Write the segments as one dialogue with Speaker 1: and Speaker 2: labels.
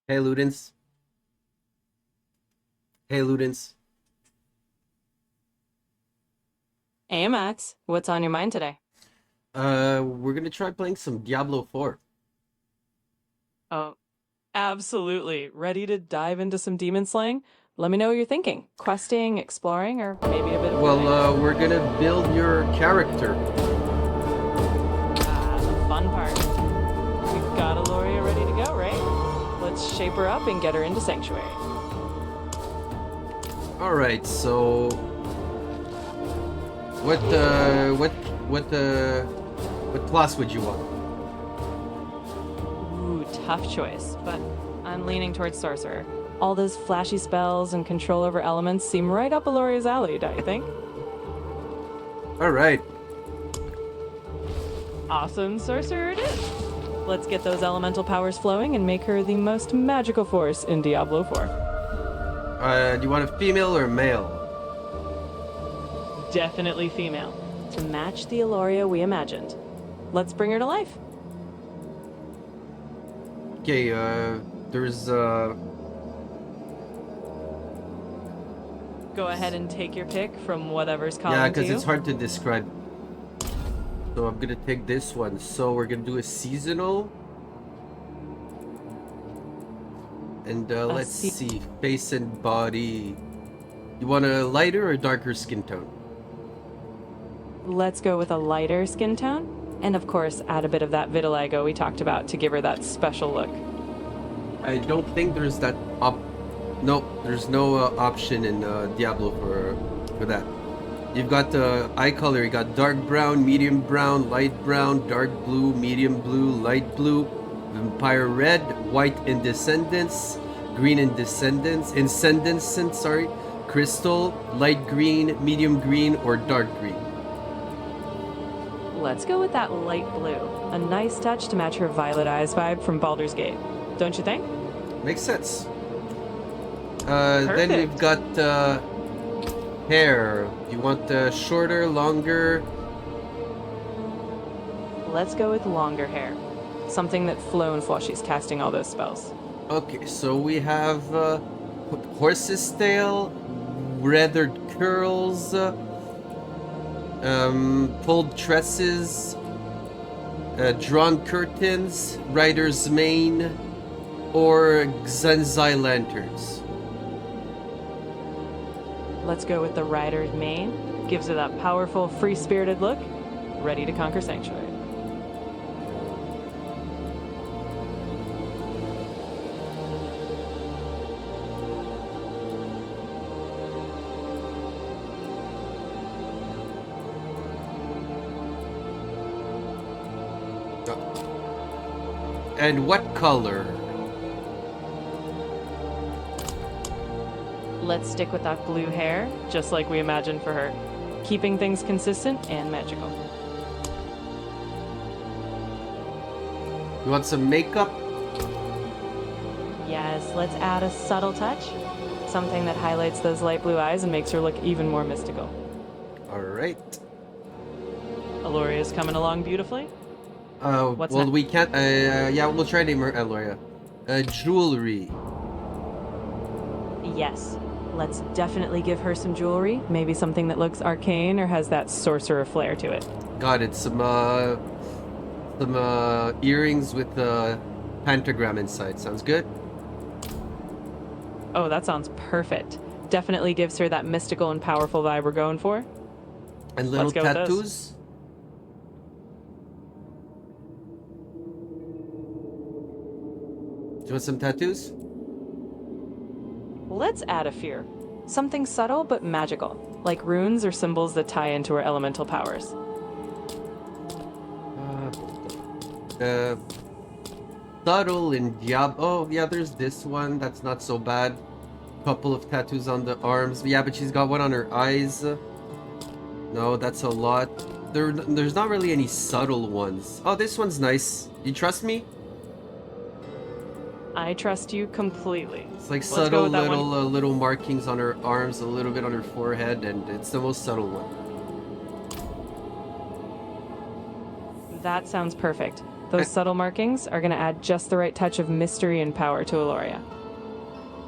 Speaker 1: Hey Ludens. Hey Ludens.
Speaker 2: Hey Max, what's on your mind today?
Speaker 1: We're gonna try playing some Diablo 4.
Speaker 2: Oh, absolutely. Ready to dive into some demon slaying? Let me know what you're thinking. Questing, exploring, or maybe a bit of
Speaker 1: Well,
Speaker 2: looting?
Speaker 1: we're gonna build your character.
Speaker 2: Ah, the fun part. We've got Aloria ready to go, right? Let's shape her up and get her into Sanctuary.
Speaker 1: All right. So, what, what, what class would you want?
Speaker 2: Ooh, tough choice, but I'm leaning towards Sorcerer. All those flashy spells and control over elements seem right up Aloria's alley, don't you think?
Speaker 1: All right.
Speaker 2: Awesome Sorcerer it is! Let's get those elemental powers flowing and make her the most magical force in Diablo 4.
Speaker 1: Do you want a female or a male?
Speaker 2: Definitely female. To match the Aloria we imagined. Let's bring her to life.
Speaker 1: Okay. There's
Speaker 2: Go ahead and take your pick from whatever's
Speaker 1: yeah,
Speaker 2: calling to
Speaker 1: because it's
Speaker 2: you.
Speaker 1: hard to describe. So I'm gonna take this one. So we're gonna do a seasonal, and
Speaker 2: A
Speaker 1: let's
Speaker 2: se-
Speaker 1: see, face and body. You want a lighter or darker skin tone?
Speaker 2: Let's go with a lighter skin tone. And of course, add a bit of that vitiligo we talked about to give her that special look.
Speaker 1: I don't think there's that op. No, there's no option in Diablo for that. You've got eye color. You got dark brown, light brown, dark blue, medium blue, light blue, vampire red, white in descendants, green in descendants, incandescent. Sorry, crystal, light green, medium green, or dark green.
Speaker 2: Let's go with that light blue. A nice touch to match her violet eyes vibe from Baldur's Gate. Don't you think?
Speaker 1: Makes sense. Then we've
Speaker 2: Perfect.
Speaker 1: got hair. Do you want shorter, longer?
Speaker 2: Let's go with longer hair. Something that's flown while she's casting all those spells.
Speaker 1: Okay, so we have horse's tail, feathered curls, pulled tresses, drawn curtains, rider's mane, or Xanzai lanterns.
Speaker 2: Let's go with the rider's mane. Gives her that powerful, free-spirited look. Ready to conquer Sanctuary.
Speaker 1: And what color?
Speaker 2: Let's stick with that blue hair, just like we imagined for her. Keeping things consistent and magical.
Speaker 1: You want some makeup?
Speaker 2: Yes, let's add a subtle touch. Something that highlights those light blue eyes and makes her look even more mystical.
Speaker 1: Alright.
Speaker 2: Aloria's coming along beautifully. What's
Speaker 1: Well,
Speaker 2: next?
Speaker 1: we can't. Yeah, we'll try to Aloria. Jewelry.
Speaker 2: Yes. Let's definitely give her some jewelry. Maybe something that looks arcane or has that sorcerer flair to it.
Speaker 1: Got it. Some earrings with pentagram inside. Sounds good.
Speaker 2: Oh, that sounds perfect. Definitely gives her that mystical and powerful vibe we're going for.
Speaker 1: And little
Speaker 2: Let's go with those.
Speaker 1: tattoos. Do you want some tattoos?
Speaker 2: Let's add a fear. Something subtle but magical, like runes or symbols that tie into her elemental powers.
Speaker 1: Uh, subtle in Diablo. Oh, yeah, there's this one. That's not so bad. Couple of tattoos on the arms. Yeah, but she's got one on her eyes. No, that's a lot. There's not really any subtle ones. Oh, this one's nice. You trust me?
Speaker 2: I trust you completely.
Speaker 1: It's like
Speaker 2: Let's go
Speaker 1: subtle
Speaker 2: with that one.
Speaker 1: little markings on her arms, a little bit on her forehead, and it's the most subtle one.
Speaker 2: That sounds perfect. Those subtle markings are going to add just the right touch of mystery and power to Aloria.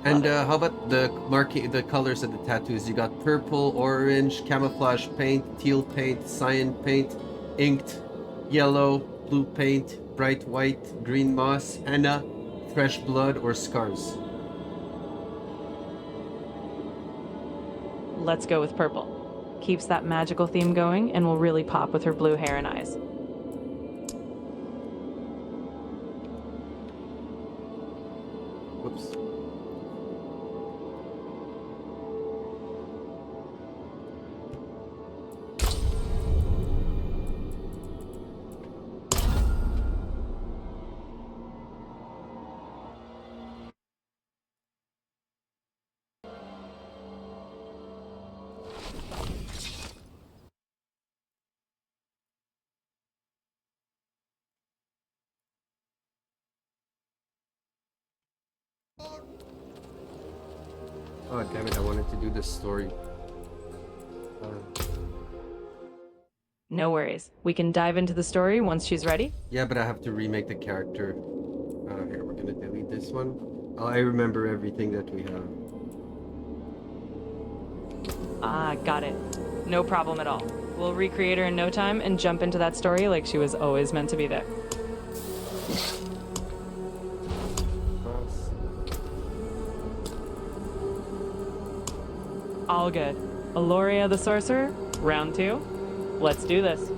Speaker 1: And how about the colors of the tattoos? You got purple, orange, camouflage paint, teal paint, cyan paint, inked, yellow, blue paint, bright white, green moss, henna, fresh blood, or scars.
Speaker 2: Let's go with purple. Keeps that magical theme going and will really pop with her blue hair and eyes.
Speaker 1: Whoops. Oh damn it, I wanted to do this story.
Speaker 2: No worries. We can dive into the story once she's ready.
Speaker 1: Yeah, but I have to remake the character. Here, we're gonna delete this one. I remember everything that we have.
Speaker 2: Ah, got it. No problem at all. We'll recreate her in no time and jump into that story like she was always meant to be there. All good. Aloria the Sorcerer, round 2. Let's do this.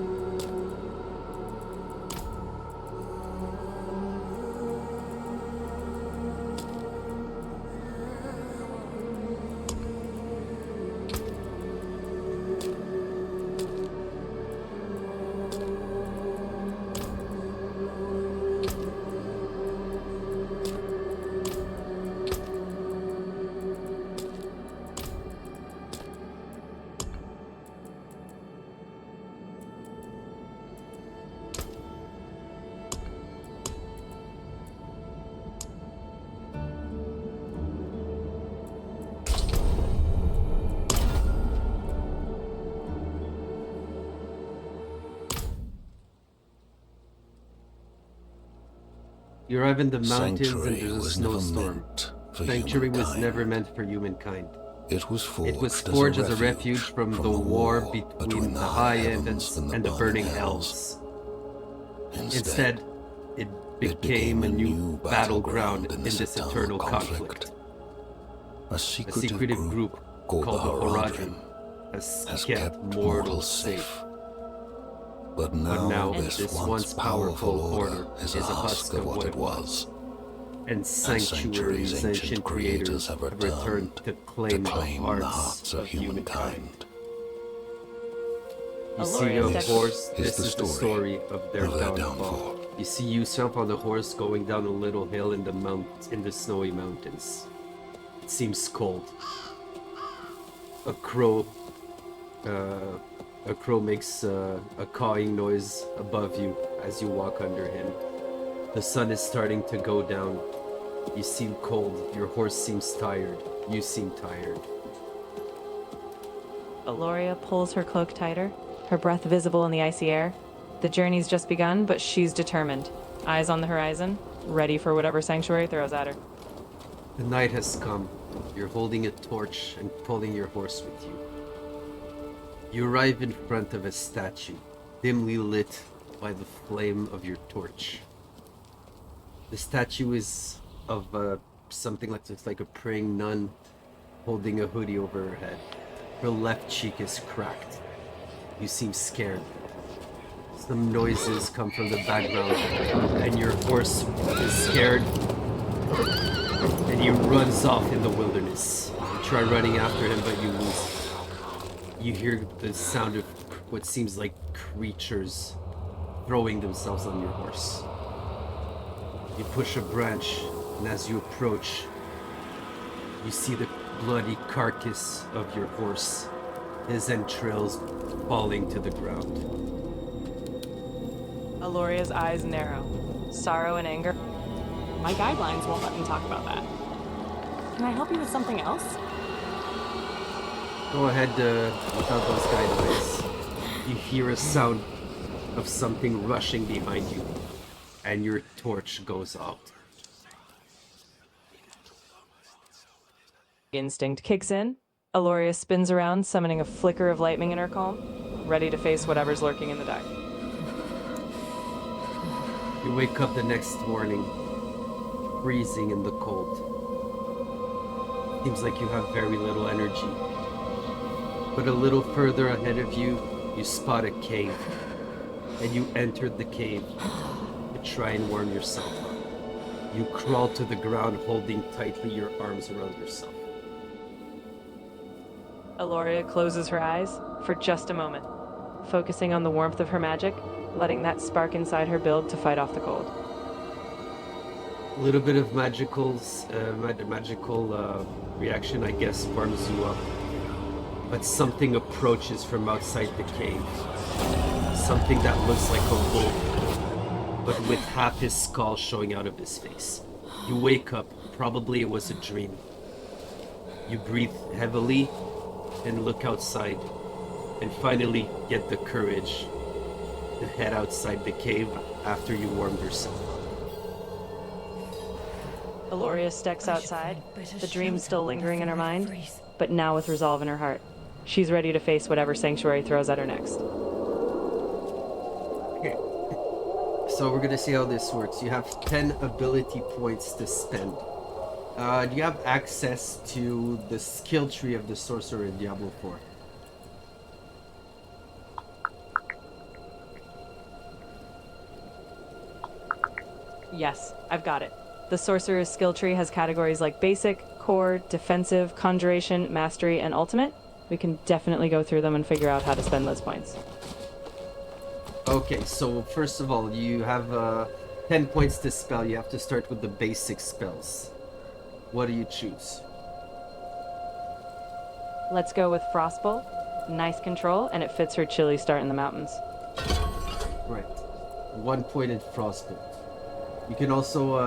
Speaker 1: You arrive in the mountains and there's a snowstorm. Sanctuary was
Speaker 3: humankind.
Speaker 1: never meant for humankind.
Speaker 3: It was
Speaker 1: forged as a refuge from the war between the high ends and the burning hells. Instead, it became a new battleground in this eternal conflict.
Speaker 3: A
Speaker 1: A
Speaker 3: secretive
Speaker 1: group called the Horadrim has kept mortals safe.
Speaker 3: But
Speaker 1: But now
Speaker 3: this
Speaker 1: once powerful order
Speaker 3: is a husk of what it was.
Speaker 1: And Sanctuary's ancient creators have returned to claim the hearts of humankind. You see a horse, this is the story of their downfall. You see yourself on the horse going down a little hill in the snowy mountains. It seems cold. A crow makes a cawing noise above you as you walk under him. The sun is starting to go down. You seem cold. Your horse seems tired. You seem tired.
Speaker 2: Aloria pulls her cloak tighter, her breath visible in the icy air. The journey's just begun, but she's determined. Eyes on the horizon, ready for whatever Sanctuary throws at her.
Speaker 1: The night has come. You're holding a torch and pulling your horse with you. You arrive in front of a statue, dimly lit by the flame of your torch. The statue is of something like looks like a praying nun holding a hoodie over her head. Her left cheek is cracked. You seem scared. Some noises come from the background, and your horse is scared, and he runs off in the wilderness. You try running after him, but you lose. You hear the sound of what seems like creatures throwing themselves on your horse. You push a branch, and as you approach, you see the bloody carcass of your horse, his entrails falling to the ground.
Speaker 2: Aloria's eyes narrow. Sorrow and anger.
Speaker 4: My guidelines won't let me talk about that. Can I help you with something else?
Speaker 1: Go ahead without those guidelines. You hear a sound of something rushing behind you. and your torch goes out.
Speaker 2: Instinct kicks in. Aloria spins around, summoning a flicker of lightning in her calm, ready to face whatever's lurking in the dark.
Speaker 1: You wake up the next morning, freezing in the cold. Seems like you have very little energy. But a little further ahead of you, you spot a cave. And you entered the cave to try and warm yourself up. You crawl to the ground, holding tightly your arms around yourself.
Speaker 2: Aloria closes her eyes for just a moment, focusing on the warmth of her magic, letting that spark inside her build to fight off the cold.
Speaker 1: A little bit of magical reaction, I guess, warms you up. But something approaches from outside the cave. Something that looks like a wolf, but with half his skull showing out of his face. You wake up, probably it was a dream. You breathe heavily and look outside, and finally get the courage to head outside the cave after you warmed yourself up.
Speaker 2: Aloria steps outside, the dream still lingering in her mind, but now with resolve in her heart. She's ready to face whatever Sanctuary throws at her next.
Speaker 1: Okay. So we're gonna see how this works. You have 10 ability points to spend. Do you have access to the skill tree of the sorcerer in Diablo 4?
Speaker 2: Yes, I've got it. The sorcerer's skill tree has categories like basic, core, defensive, conjuration, mastery, and ultimate. We can definitely go through them and figure out how to spend those points.
Speaker 1: Okay, so first of all, you have 10 points to spell. You have to start with the basic spells. What do you choose?
Speaker 2: Let's go with Frostbolt. Nice control, and it fits her chilly start in the mountains.
Speaker 1: Right. 1 point in Frostbolt. You can also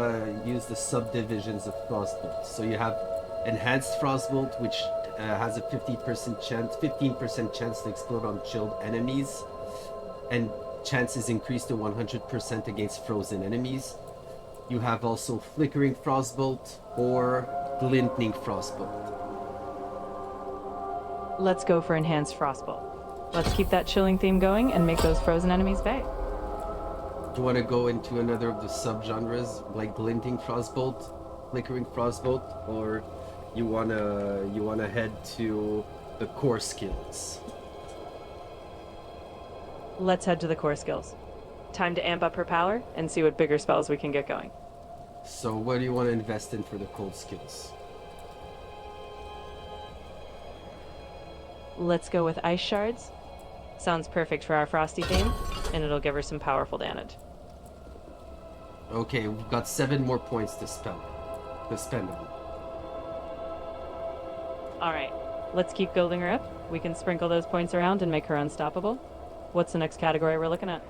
Speaker 1: use the subdivisions of Frostbolt. So you have Enhanced Frostbolt, which has a 15% chance to explode on chilled enemies, and chances increase to 100% against frozen enemies. You have also Flickering Frostbolt or Glinting Frostbolt.
Speaker 2: Let's go for Enhanced Frostbolt. Let's keep that chilling theme going and make those frozen enemies bay.
Speaker 1: Do you want to go into another of the subgenres, like Glinting Frostbolt, Flickering Frostbolt, or you wanna head to the core skills?
Speaker 2: Let's head to the core skills. Time to amp up her power and see what bigger spells we can get going.
Speaker 1: So what do you want to invest in for the cold skills?
Speaker 2: Let's go with Ice Shards. Sounds perfect for our Frosty theme, and it'll give her some powerful damage.
Speaker 1: Okay, we've got 7 more points to spend.
Speaker 2: Alright, let's keep building her up. We can sprinkle those points around and make her unstoppable. What's the next category we're looking at?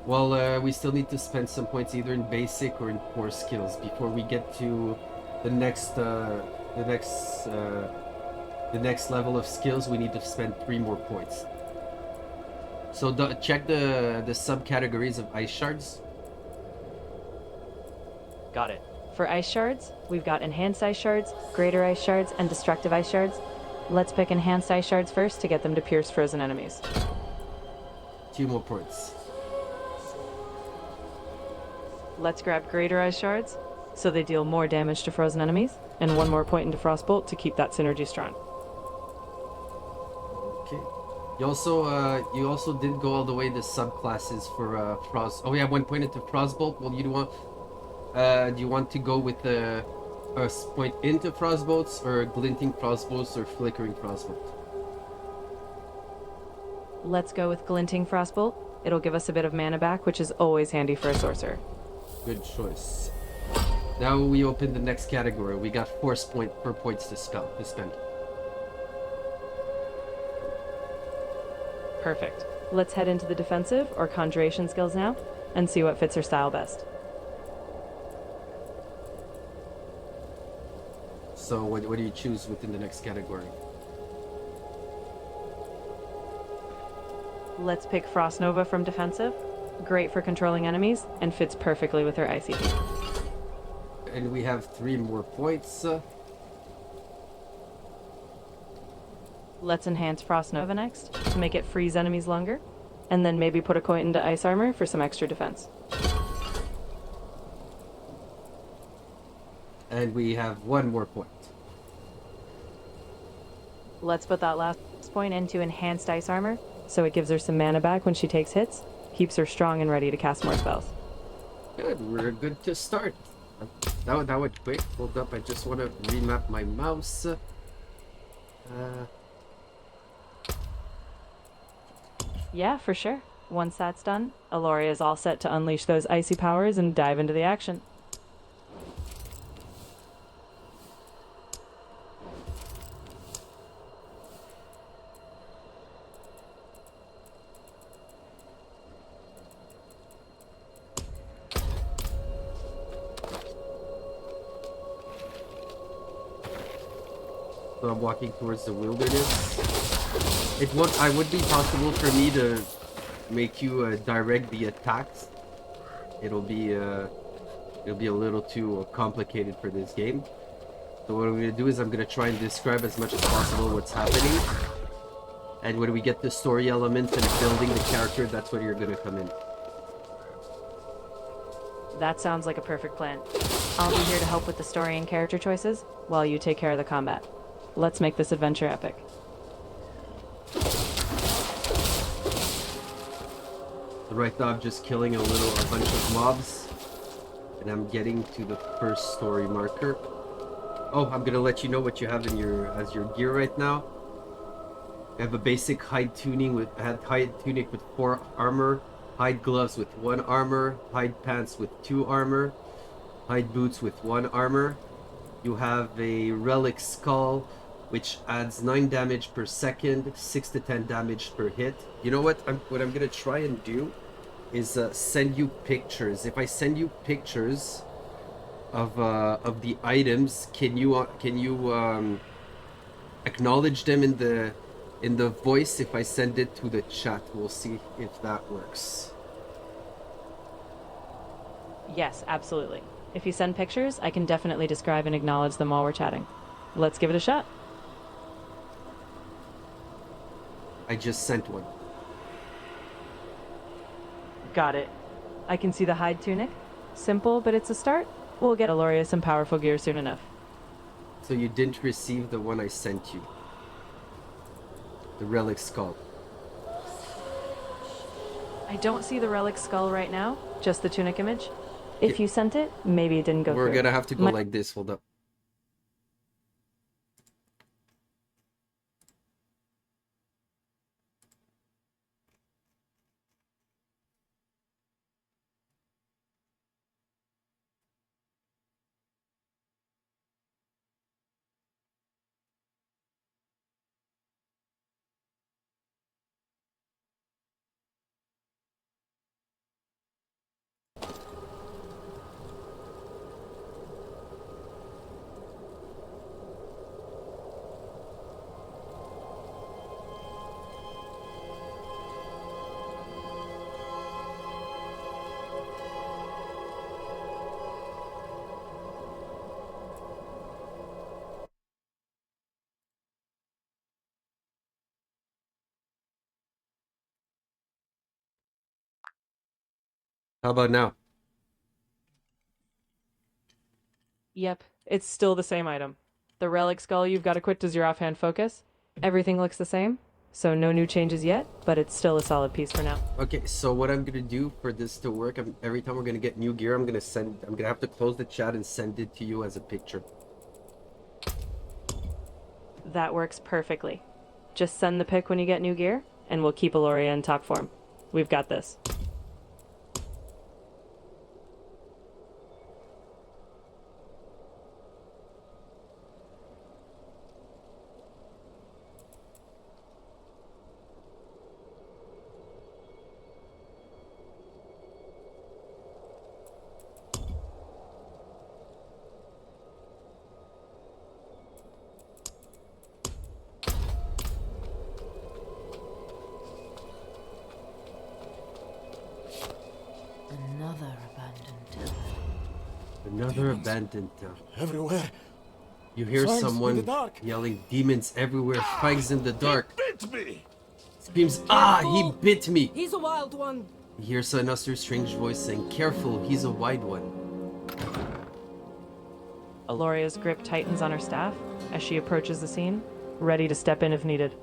Speaker 1: Well, we still need to spend some points either in basic or in core skills before we get to the next level of skills. We need to spend 3 more points. So check the subcategories of Ice Shards.
Speaker 2: Got it. For Ice Shards, we've got Enhanced Ice Shards, Greater Ice Shards, and Destructive Ice Shards. Let's pick Enhanced Ice Shards first to get them to pierce frozen enemies.
Speaker 1: 2 more points.
Speaker 2: Let's grab Greater Ice Shards, so they deal more damage to frozen enemies, and 1 more point into Frostbolt to keep that synergy strong.
Speaker 1: Okay. You also didn't go all the way to subclasses for Frost. Oh yeah, 1 point into Frostbolt. Well, do you want to go with a point into Frostbolts, or Glinting Frostbolts, or Flickering Frostbolt?
Speaker 2: Let's go with Glinting Frostbolt. It'll give us a bit of mana back, which is always handy for a sorcerer.
Speaker 1: Good choice. Now we open the next category. We got 4 points to spend.
Speaker 2: Perfect. Let's head into the defensive or conjuration skills now and see what fits her style best.
Speaker 1: So what do you choose within the next category?
Speaker 2: Let's pick Frost Nova from defensive. Great for controlling enemies, and fits perfectly with her ICP.
Speaker 1: And we have 3 more points.
Speaker 2: Let's enhance Frost Nova next, to make it freeze enemies longer, and then maybe put a coin into Ice Armor for some extra defense.
Speaker 1: And we have 1 more point.
Speaker 2: Let's put that last point into Enhanced Ice Armor, so it gives her some mana back when she takes hits, keeps her strong and ready to cast more spells.
Speaker 1: Good, we're good to start. That went quick. Hold up, I just want to remap my mouse.
Speaker 2: Yeah, for sure. Once that's done, Aloria is all set to unleash those icy powers and dive into the action.
Speaker 1: So I'm walking towards the wilderness. I would be possible for me to make you direct the attacks. It'll be a little too complicated for this game. So what I'm gonna do is I'm gonna try and describe as much as possible what's happening. And when we get the story element and building the character, that's when you're gonna come in.
Speaker 2: That sounds like a perfect plan. I'll be here to help with the story and character choices, while you take care of the combat. Let's make this adventure epic.
Speaker 1: Right now I'm just killing a bunch of mobs. And I'm getting to the first story marker. Oh, I'm gonna let you know what you have in as your gear right now. I have a basic hide tunic with 4 armor, hide gloves with 1 armor, hide pants with 2 armor, hide boots with 1 armor. You have a relic skull, which adds 9 damage per second, 6 to 10 damage per hit. You know what? What I'm gonna try and do is send you pictures. If I send you pictures of the items, can you acknowledge them in the voice? If I send it to the chat, we'll see if that works.
Speaker 2: Yes, absolutely. If you send pictures, I can definitely describe and acknowledge them while we're chatting. Let's give it a shot.
Speaker 1: I just sent one.
Speaker 2: Got it. I can see the hide tunic. Simple, but it's a start. We'll get Aloria some powerful gear soon enough.
Speaker 1: So you didn't receive the one I sent you. The relic skull.
Speaker 2: I don't see the relic skull right now, just the tunic image. If you sent it, maybe it didn't go through.
Speaker 1: We're gonna have to go like this. Hold up. How about now?
Speaker 2: Yep, it's still the same item. The relic skull you've got equipped as your offhand focus. Everything looks the same, so no new changes yet, but it's still a solid piece for now.
Speaker 1: Okay, so what I'm gonna do for this to work, every time we're gonna get new gear, I'm gonna have to close the chat and send it to you as a picture.
Speaker 2: That works perfectly. Just send the pic when you get new gear, and we'll keep Aloria in top form. We've got this.
Speaker 5: Another abandoned town.
Speaker 1: Another abandoned town.
Speaker 6: Everywhere.
Speaker 1: You hear
Speaker 6: Fangs in
Speaker 1: someone
Speaker 6: the dark.
Speaker 1: yelling, demons everywhere, fangs in the dark.
Speaker 6: Bit me!
Speaker 1: Screams, ah, he bit me!
Speaker 5: He's a wild one.
Speaker 1: You hear another strange voice saying, careful, he's a wide one.
Speaker 2: Aloria's grip tightens on her staff as she approaches the scene, ready to step in if needed.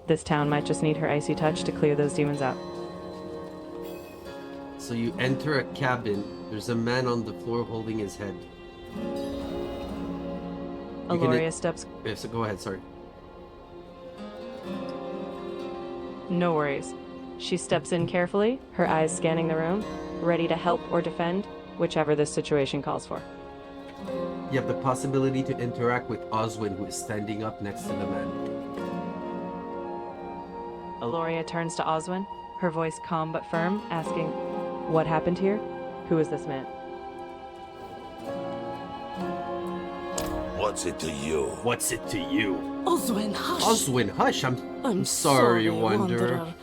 Speaker 2: This town might just need her icy touch to clear those demons out.
Speaker 1: So you enter a cabin, there's a man on the floor holding his head.
Speaker 2: Aloria steps...
Speaker 1: Yeah, so go ahead, sorry.
Speaker 2: No worries. She steps in carefully, her eyes scanning the room, ready to help or defend, whichever this situation calls for.
Speaker 1: You have the possibility to interact with Oswin, who is standing up next to the man.
Speaker 2: Aloria turns to Oswin, her voice calm but firm, asking, "What happened here? Who is this man?"
Speaker 3: What's it to you?
Speaker 1: What's it to you?
Speaker 5: Oswin, hush.
Speaker 1: Oswin, hush, I'm sorry, Wanderer.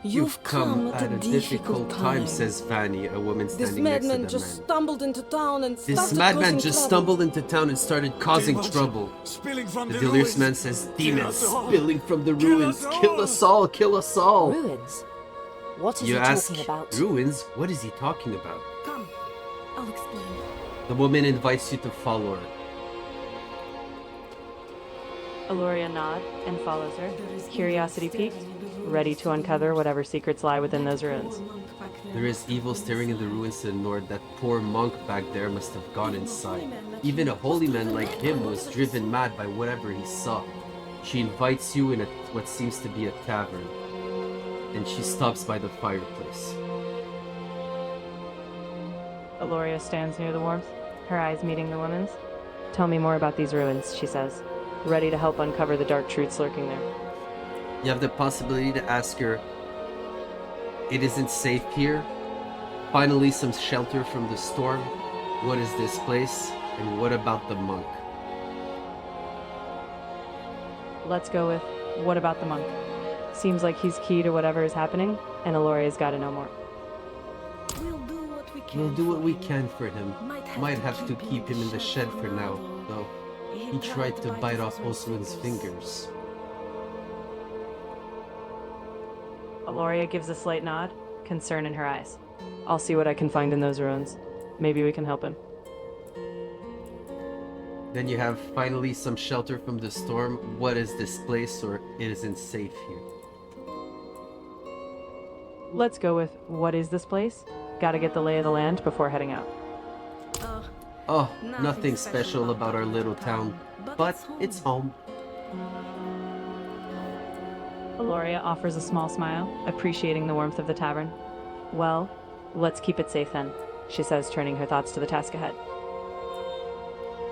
Speaker 1: You've come at a difficult time, says Vanny, a woman
Speaker 5: This
Speaker 1: standing next to
Speaker 5: madman
Speaker 1: the
Speaker 5: just
Speaker 1: man.
Speaker 5: stumbled into town and
Speaker 1: This
Speaker 5: started
Speaker 1: madman
Speaker 5: causing
Speaker 1: just
Speaker 5: trouble.
Speaker 1: stumbled into town and started causing
Speaker 6: Demons
Speaker 1: trouble.
Speaker 6: Spilling from
Speaker 1: The
Speaker 6: the
Speaker 1: delirious
Speaker 6: ruins.
Speaker 1: man says, demons
Speaker 6: us all.
Speaker 1: spilling from the
Speaker 6: Kill
Speaker 1: ruins.
Speaker 6: us
Speaker 1: Kill
Speaker 6: all."
Speaker 1: us all, kill us all.
Speaker 7: Ruins? What is
Speaker 1: You
Speaker 7: he
Speaker 1: ask,
Speaker 7: talking about?
Speaker 1: ruins? What is he talking about?
Speaker 5: Come, I'll explain.
Speaker 1: The woman invites you to follow her.
Speaker 2: Aloria nods and follows her, curiosity piqued, ready to uncover whatever secrets lie within those ruins.
Speaker 1: There is evil staring in the ruins to the north. That poor monk back there must have gone inside. Even a holy man like him was driven mad by whatever he saw. She invites you in what seems to be a tavern, and she stops by the fireplace.
Speaker 2: Aloria stands near the warmth, her eyes meeting the woman's. "Tell me more about these ruins," she says, ready to help uncover the dark truths lurking there.
Speaker 1: You have the possibility to ask her, "It isn't safe here? Finally some shelter from the storm? What is this place? And what about the monk?"
Speaker 2: Let's go with, "What about the monk?" Seems like he's key to whatever is happening, and Aloria's gotta know more.
Speaker 1: We'll do what we can for him. Might have to keep him in the shed for now, though. He tried to bite off Oswin's fingers.
Speaker 2: Aloria gives a slight nod, concern in her eyes. "I'll see what I can find in those ruins. Maybe we can help him."
Speaker 1: Then you have finally some shelter from the storm. What is this place, or it isn't safe here?
Speaker 2: Let's go with, "What is this place?" Gotta get the lay of the land before heading out.
Speaker 1: Oh, nothing special about our little town, but it's home.
Speaker 2: Aloria offers a small smile, appreciating the warmth of the tavern. "Well, let's keep it safe then," she says, turning her thoughts to the task ahead.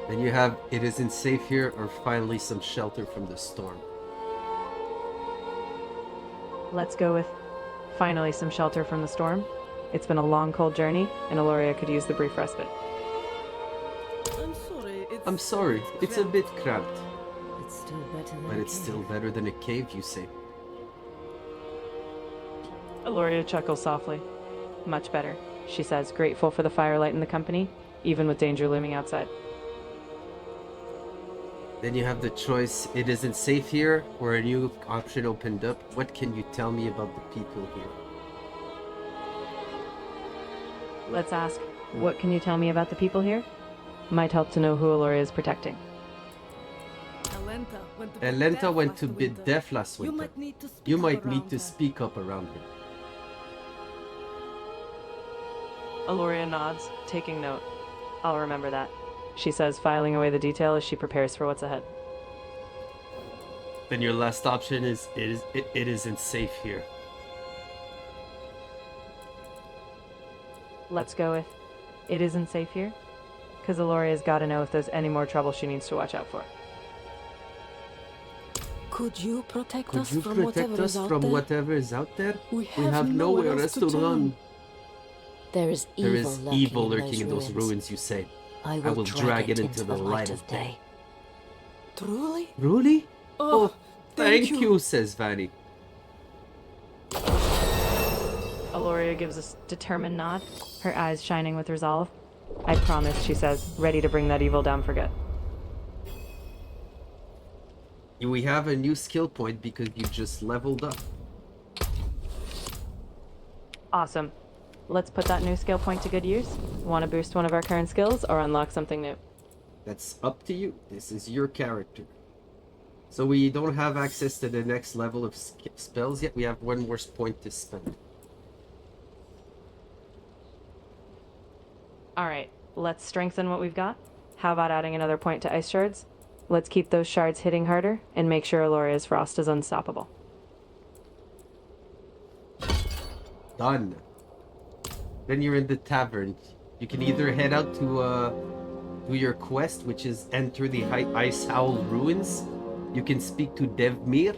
Speaker 1: Then you have it isn't safe here, or finally some shelter from the storm.
Speaker 2: Let's go with, "Finally some shelter from the storm." It's been a long, cold journey, and Aloria could use the brief respite.
Speaker 5: I'm sorry,
Speaker 1: it's a bit cramped,
Speaker 7: It's still better than
Speaker 1: but
Speaker 7: a
Speaker 1: it's
Speaker 7: cave.
Speaker 1: still better than a cave, you say.
Speaker 2: Aloria chuckles softly. "Much better," she says, grateful for the firelight and the company, even with danger looming outside.
Speaker 1: Then you have the choice, it isn't safe here, or a new option opened up. What can you tell me about the people here?
Speaker 2: Let's ask, "What can you tell me about the people here?" Might help to know who Aloria is protecting.
Speaker 1: Elenta went to bid death last winter. You might need to speak up around her.
Speaker 2: Aloria nods, taking note. "I'll remember that," she says, filing away the detail as she prepares for what's ahead.
Speaker 1: Then your last option is it isn't safe here.
Speaker 2: Let's go with, "It isn't safe here," because Aloria's got to know if there's any more trouble she needs to watch out for.
Speaker 5: Could you protect
Speaker 1: Could
Speaker 5: us
Speaker 1: you
Speaker 5: from
Speaker 1: protect
Speaker 5: whatever
Speaker 1: us
Speaker 5: is out
Speaker 1: from
Speaker 5: there?
Speaker 1: whatever is out there?
Speaker 5: We
Speaker 1: We
Speaker 5: have
Speaker 1: have nowhere else to
Speaker 5: turn.
Speaker 1: run.
Speaker 7: There is
Speaker 1: There is evil
Speaker 7: lurking
Speaker 1: lurking in those ruins, you say.
Speaker 7: I
Speaker 1: I will drag it
Speaker 7: into the light of day.
Speaker 5: Truly?
Speaker 1: Really?
Speaker 5: Oh,
Speaker 1: Thank you, says Vanny.
Speaker 2: Aloria gives a determined nod, her eyes shining with resolve. I promise, she says, ready to bring that evil down for good.
Speaker 1: We have a new skill point because you just leveled up.
Speaker 2: Awesome. Let's put that new skill point to good use. Want to boost one of our current skills or unlock something new?
Speaker 1: That's up to you. This is your character. So we don't have access to the next level of spells yet. We have one more point to spend.
Speaker 2: Alright, let's strengthen what we've got. How about adding another point to ice shards? Let's keep those shards hitting harder and make sure Aloria's frost is unstoppable.
Speaker 1: Done. Then you're in the tavern. You can either head out to do your quest, which is enter the Ice Owl Ruins. You can speak to Devmir.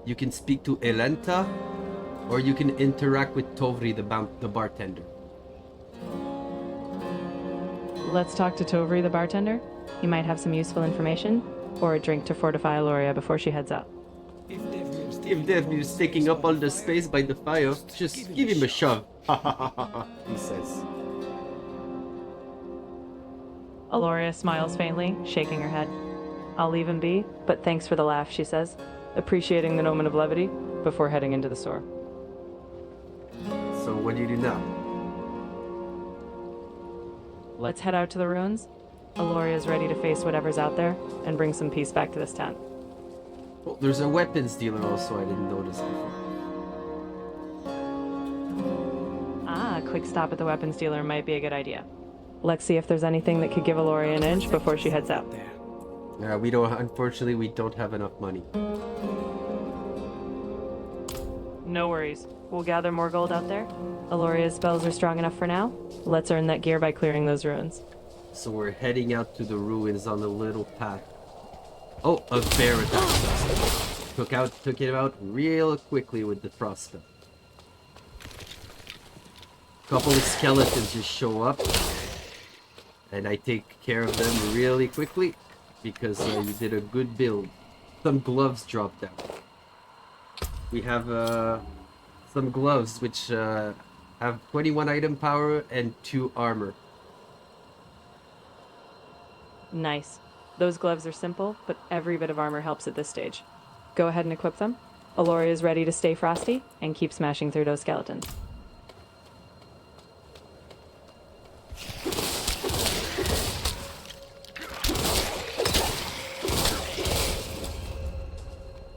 Speaker 1: You can speak to Elenta. Or you can interact with Tovri, the bartender.
Speaker 2: Let's talk to Tovri, the bartender. He might have some useful information, or a drink to fortify Aloria before she heads out.
Speaker 1: If Devmir's taking up all the space by the fire, just give him a shove. He says.
Speaker 2: Aloria smiles faintly, shaking her head. I'll leave him be, but thanks for the laugh, she says, appreciating the moment of levity before heading into the store.
Speaker 1: So what do you do now?
Speaker 2: Let's head out to the ruins. Aloria's ready to face whatever's out there and bring some peace back to this town.
Speaker 1: Oh, there's a weapons dealer also I didn't notice before.
Speaker 2: Ah, a quick stop at the weapons dealer might be a good idea. Let's see if there's anything that could give Aloria an inch before she heads out.
Speaker 1: Unfortunately, we don't have enough money.
Speaker 2: No worries. We'll gather more gold out there. Aloria's spells are strong enough for now. Let's earn that gear by clearing those ruins.
Speaker 1: So we're heading out to the ruins on a little path. Oh, a bear attacked us. Took it out real quickly with the frost spell. Couple of skeletons just show up. And I take care of them really quickly. Because you did a good build. Some gloves dropped down. We have some gloves which have 21 item power and 2 armor.
Speaker 2: Nice. Those gloves are simple, but every bit of armor helps at this stage. Go ahead and equip them. Aloria is ready to stay frosty and keep smashing through those skeletons.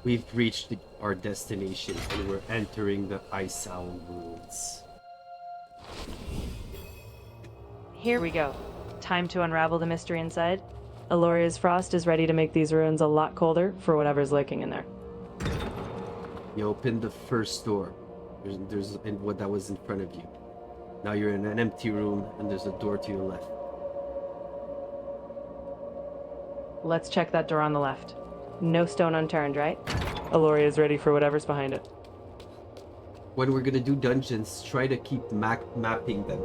Speaker 1: We've reached our destination and we're entering the Ice Owl Ruins.
Speaker 2: Here we go. Time to unravel the mystery inside. Aloria's frost is ready to make these ruins a lot colder for whatever's lurking in there.
Speaker 1: You open the first door. There's and what that was in front of you. Now you're in an empty room and there's a door to your left.
Speaker 2: Let's check that door on the left. No stone unturned, right? Aloria is ready for whatever's behind it.
Speaker 1: When we're gonna do dungeons, try to keep mapping them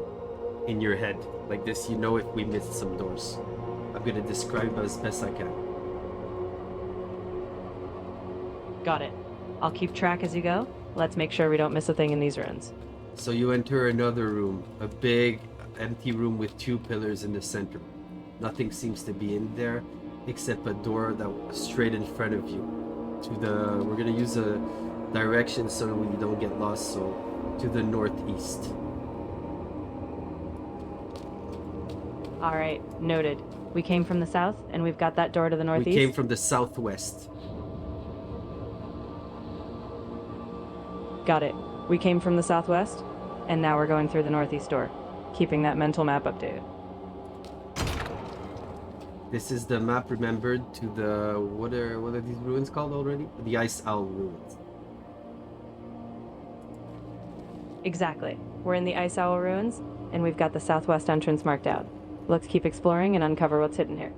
Speaker 1: in your head. Like this, you know if we missed some doors. I'm gonna describe as best I can.
Speaker 2: Got it. I'll keep track as you go. Let's make sure we don't miss a thing in these ruins.
Speaker 1: So you enter another room, a big empty room with 2 pillars in the center. Nothing seems to be in there except a door that was straight in front of you. We're gonna use a direction so that we don't get lost. So to the northeast.
Speaker 2: All right, noted. We came from the south, and we've got that door to the northeast.
Speaker 1: We came from the southwest.
Speaker 2: Got it. We came from the southwest, and now we're going through the northeast door, keeping that mental map updated.
Speaker 1: This is the map remembered to the what are these ruins called already? The Ice Owl Ruins.
Speaker 2: Exactly. We're in the Ice Owl Ruins, and we've got the southwest entrance marked out. Let's keep exploring and uncover what's hidden here.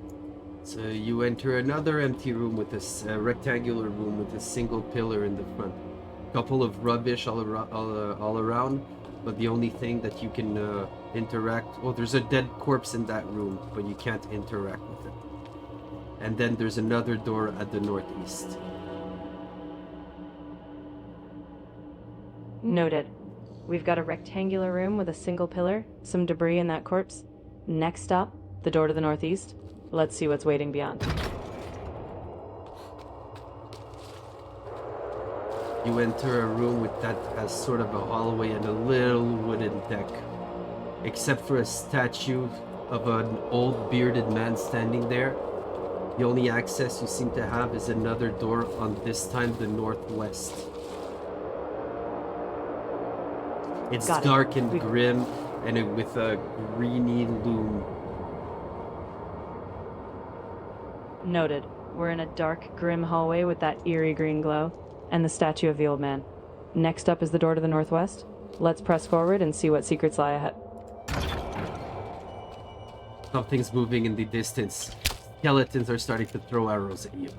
Speaker 1: So you enter another empty room with this rectangular room with a single pillar in the front. Couple of rubbish all around, but the only thing that you can interact... Oh, there's a dead corpse in that room, but you can't interact with it. And then there's another door at the northeast.
Speaker 2: Noted. We've got a rectangular room with a single pillar, some debris in that corpse. Next up, the door to the northeast. Let's see what's waiting beyond.
Speaker 1: You enter a room that has sort of a hallway and a little wooden deck. Except for a statue of an old bearded man standing there, the only access you seem to have is another door on this time the northwest. It's
Speaker 2: Got it.
Speaker 1: dark and grim and with a greeny loom.
Speaker 2: Noted. We're in a dark, grim hallway with that eerie green glow, and the statue of the old man. Next up is the door to the northwest. Let's press forward and see what secrets lie ahead.
Speaker 1: Something's moving in the distance. Skeletons are starting to throw arrows at you.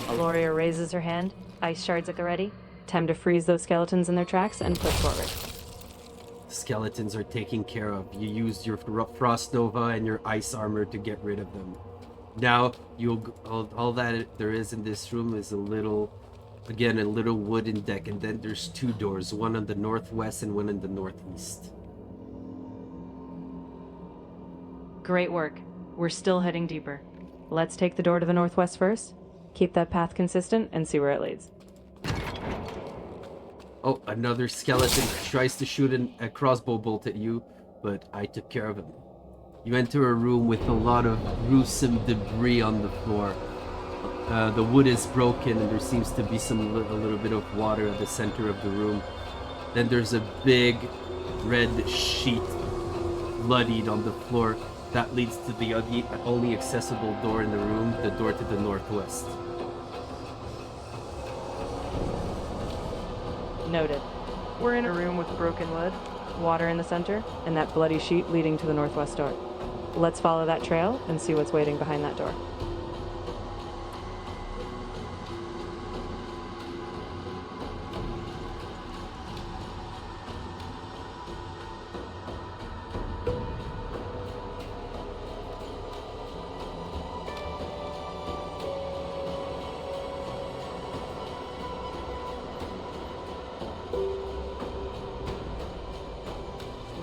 Speaker 2: Aloria raises her hand, ice shards at the ready. Time to freeze those skeletons in their tracks and push forward.
Speaker 1: Skeletons are taken care of. You used your Frost Nova and your ice armor to get rid of them. Now, all that there is in this room is a little wooden deck, and then there's two doors, one on the northwest and one on the northeast.
Speaker 2: Great work. We're still heading deeper. Let's take the door to the northwest first, keep that path consistent, and see where it leads.
Speaker 1: Oh, another skeleton tries to shoot a crossbow bolt at you, but I took care of him. You enter a room with a lot of gruesome debris on the floor. The wood is broken and there seems to be a little bit of water at the center of the room. Then there's a big red sheet bloodied on the floor. That leads to the only accessible door in the room, the door to the northwest.
Speaker 2: Noted. We're in a room with broken wood, water in the center, and that bloody sheet leading to the northwest door. Let's follow that trail and see what's waiting behind that door.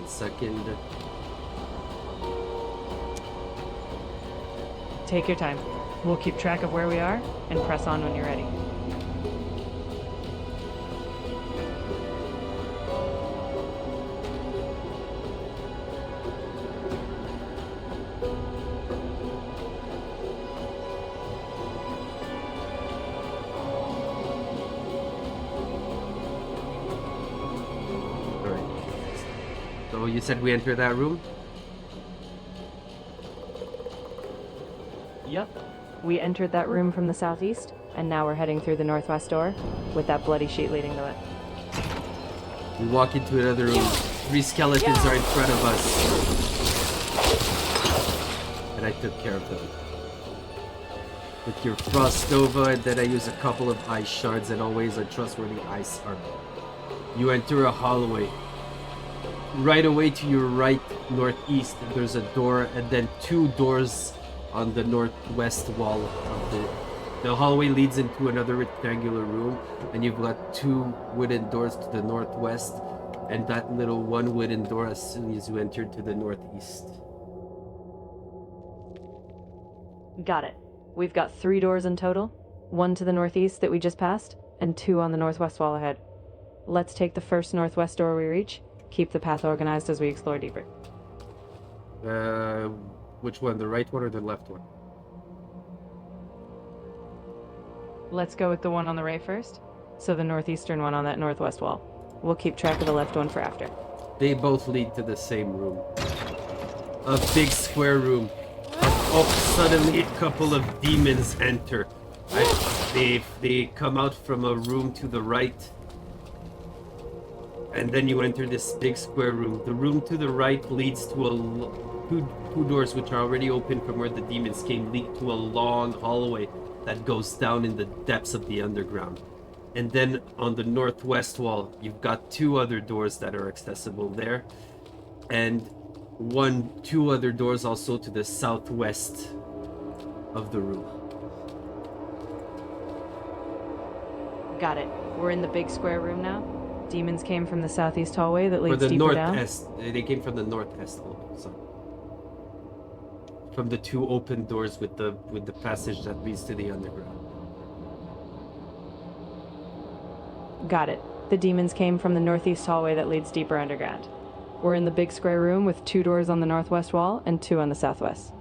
Speaker 1: Second.
Speaker 2: Take your time. We'll keep track of where we are and press on when you're ready.
Speaker 1: So you said we enter that room?
Speaker 2: Yep. We entered that room from the southeast, and now we're heading through the northwest door, with that bloody sheet leading to it.
Speaker 1: We walk into another room. 3 skeletons are in front of us. And I took care of them. With your Frost Nova, and then I use a couple of ice shards and always a trustworthy ice armor. You enter a hallway. Right away to your right, northeast, there's a door, and then 2 doors on the northwest wall of the hallway leads into another rectangular room, and you've got 2 wooden doors to the northwest, and that little one wooden door as soon as you enter to the northeast.
Speaker 2: Got it. We've got 3 doors in total, 1 to the northeast that we just passed, and 2 on the northwest wall ahead. Let's take the first northwest door we reach, keep the path organized as we explore deeper.
Speaker 1: Which one, the right one or the left one?
Speaker 2: Let's go with the one on the right first, so the northeastern one on that northwest wall. We'll keep track of the left one for after.
Speaker 1: They both lead to the same room. A big square room. Oh, suddenly a couple of demons enter. They come out from a room to the right. And then you enter this big square room. The room to the right leads to two doors which are already open from where the demons came, lead to a long hallway that goes down in the depths of the underground. And then on the northwest wall, you've got 2 other doors that are accessible there. And 2 other doors also to the southwest of the room.
Speaker 2: Got it. We're in the big square room now. Demons came from the southeast hallway that
Speaker 1: For
Speaker 2: leads
Speaker 1: the
Speaker 2: deeper down.
Speaker 1: northeast. They came from the northeast hall. So. From the two open doors with the passage that leads to the underground.
Speaker 2: Got it. The demons came from the northeast hallway that leads deeper underground. We're in the big square room with 2 doors on the northwest wall and 2 on the southwest.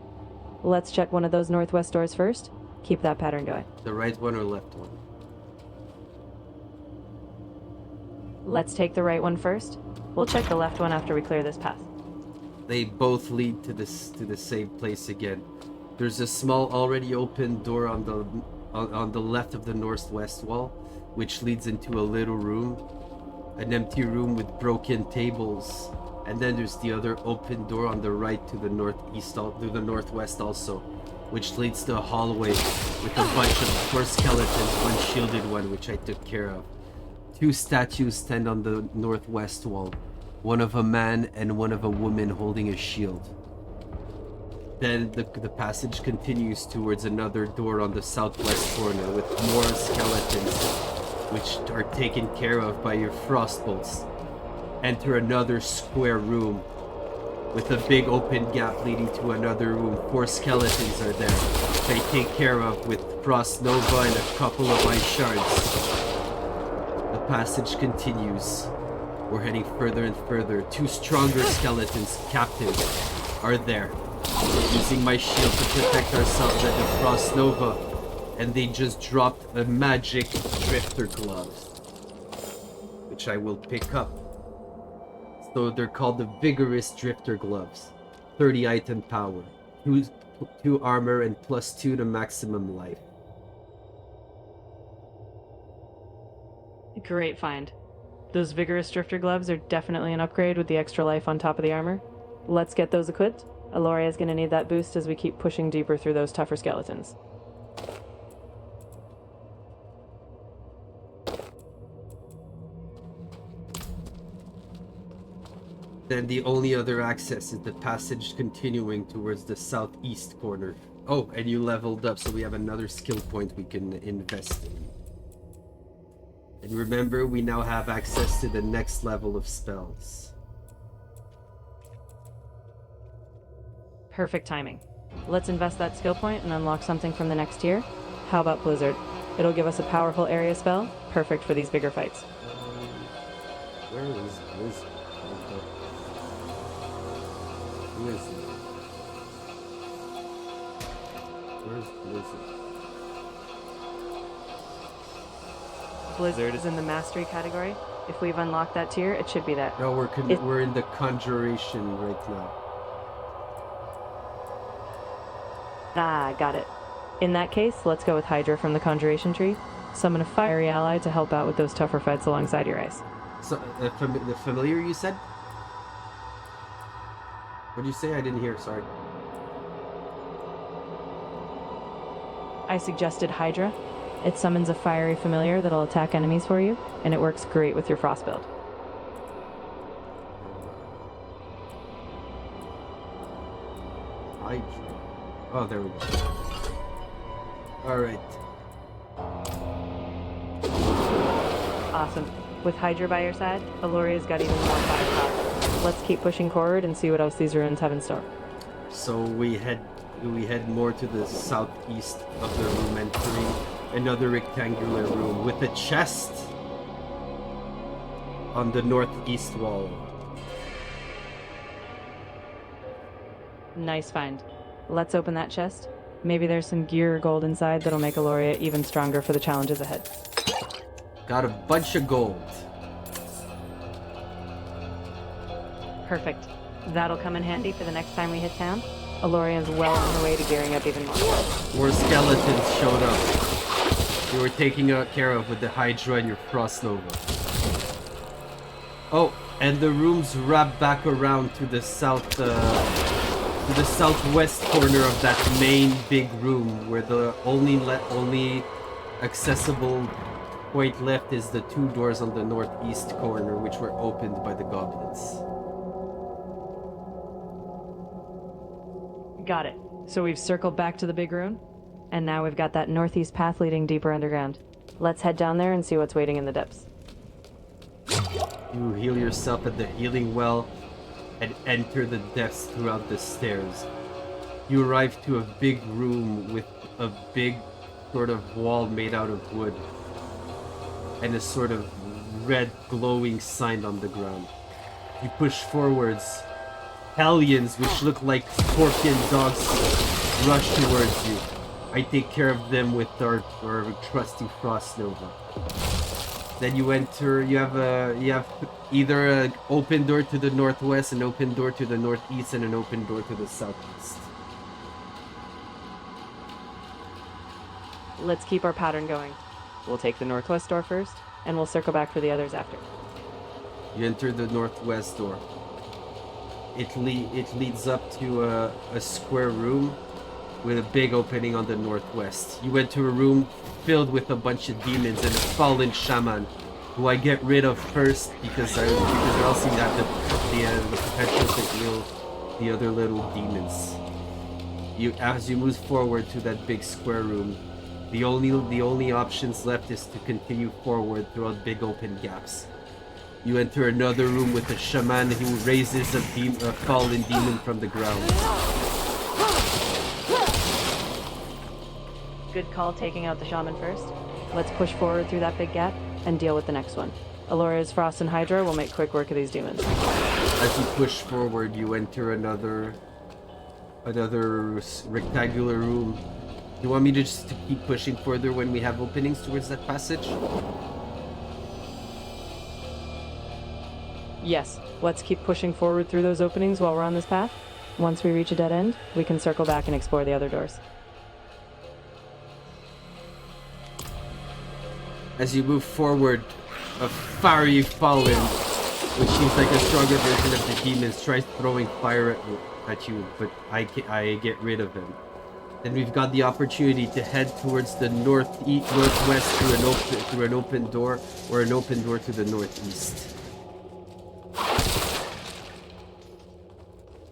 Speaker 2: Let's check one of those northwest doors first. Keep that pattern going.
Speaker 1: The right one or left one?
Speaker 2: Let's take the right one first. We'll check the left one after we clear this path.
Speaker 1: They both lead to the same place again. There's a small already open door on the left of the northwest wall, which leads into a little room, an empty room with broken tables, and then there's the other open door on the right to the northwest also, which leads to a hallway with a bunch of 4 skeletons, one shielded one which I took care of. 2 statues stand on the northwest wall, one of a man and one of a woman holding a shield. Then the passage continues towards another door on the southwest corner with more skeletons, which are taken care of by your frostbolts. Enter another square room with a big open gap leading to another room. 4 skeletons are there. They take care of with frost nova and a couple of ice shards. The passage continues. We're heading further and further. 2 stronger skeletons, captives, are there. We're using my shield to protect ourselves at the frost nova, and they just dropped a magic drifter gloves, which I will pick up. So they're called the vigorous drifter gloves. 30 item power, 2 armor, and +2 to maximum life.
Speaker 2: Great find. Those vigorous drifter gloves are definitely an upgrade with the extra life on top of the armor. Let's get those equipped. Aloria is going to need that boost as we keep pushing deeper through those tougher skeletons.
Speaker 1: Then the only other access is the passage continuing towards the southeast corner. Oh, and you leveled up, so we have another skill point we can invest in. And remember, we now have access to the next level of spells.
Speaker 2: Perfect timing. Let's invest that skill point and unlock something from the next tier. How about Blizzard? It'll give us a powerful area spell, perfect for these bigger fights.
Speaker 1: Where is Blizzard? Who is it? Where's Blizzard?
Speaker 2: Blizzard is in the mastery category. If we've unlocked that tier, it should be that.
Speaker 1: No, we're in the conjuration right now.
Speaker 2: Ah, got it. In that case, let's go with Hydra from the Conjuration Tree. Summon a fiery ally to help out with those tougher fights alongside your ice.
Speaker 1: So, the familiar you said? What did you say? I didn't hear, sorry.
Speaker 2: I suggested Hydra. It summons a fiery familiar that'll attack enemies for you, and it works great with your frost build.
Speaker 1: Hydra. Oh, there we go. Alright.
Speaker 2: Awesome. With Hydra by your side, Aloria's got even more firepower. Let's keep pushing forward and see what else these ruins have in store.
Speaker 1: So we head more to the southeast of the room, entering another rectangular room with a chest on the northeast wall.
Speaker 2: Nice find. Let's open that chest. Maybe there's some gear or gold inside that'll make Aloria even stronger for the challenges ahead.
Speaker 1: Got a bunch of gold.
Speaker 2: Perfect. That'll come in handy for the next time we hit town. Aloria's well on her way to gearing up even more.
Speaker 1: More skeletons showed up. You were taken care of with the Hydra and your Frost Nova. Oh, and the rooms wrap back around to the southwest corner of that main big room, where the only accessible point left is the 2 doors on the northeast corner, which were opened by the goblins.
Speaker 2: Got it. So we've circled back to the big room, and now we've got that northeast path leading deeper underground. Let's head down there and see what's waiting in the depths.
Speaker 1: You heal yourself at the healing well and enter the depths throughout the stairs. You arrive to a big room with a big sort of wall made out of wood and a sort of red glowing sign on the ground. You push forwards. Hellions, which look like scorpion dogs, rush towards you. I take care of them with our trusty Frost Nova. Then you enter. You have either an open door to the northwest, an open door to the northeast, and an open door to the southeast.
Speaker 2: Let's keep our pattern going. We'll take the northwest door first, and we'll circle back for the others after.
Speaker 1: You enter the northwest door. It leads up to a square room with a big opening on the northwest. You enter a room filled with a bunch of demons and a fallen shaman, who I get rid of first because I also have the potential to heal the other little demons. As you move forward to that big square room, the only options left is to continue forward throughout big open gaps. You enter another room with a shaman who raises a fallen demon from the ground.
Speaker 2: Good call taking out the shaman first. Let's push forward through that big gap and deal with the next one. Aloria's Frost and Hydra will make quick work of these demons.
Speaker 1: As you push forward, you enter another rectangular room. You want me to just keep pushing further when we have openings towards that passage?
Speaker 2: Yes, let's keep pushing forward through those openings while we're on this path. Once we reach a dead end, we can circle back and explore the other doors.
Speaker 1: As you move forward, a fiery fallen, which seems like a stronger version of the demons, tries throwing fire at you, but I get rid of him. Then we've got the opportunity to head towards the northwest through an open door, or an open door to the northeast.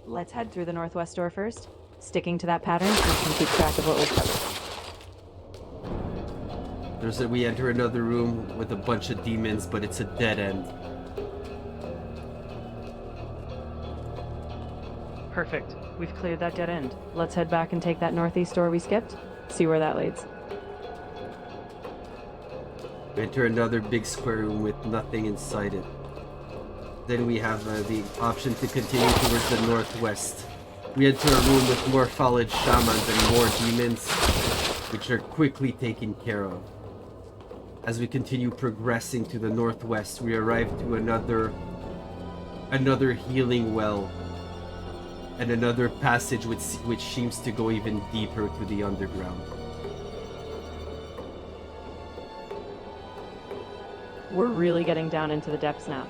Speaker 2: Let's head through the northwest door first. Sticking to that pattern, we can keep track of what we've covered.
Speaker 1: We enter another room with a bunch of demons, but it's a dead end.
Speaker 2: Perfect. We've cleared that dead end. Let's head back and take that northeast door we skipped. See where that leads.
Speaker 1: We enter another big square room with nothing inside it. Then we have the option to continue towards the northwest. We enter a room with more fallen shamans and more demons, which are quickly taken care of. As we continue progressing to the northwest, we arrive to another healing well, and another passage which seems to go even deeper to the underground.
Speaker 2: We're really getting down into the depths now.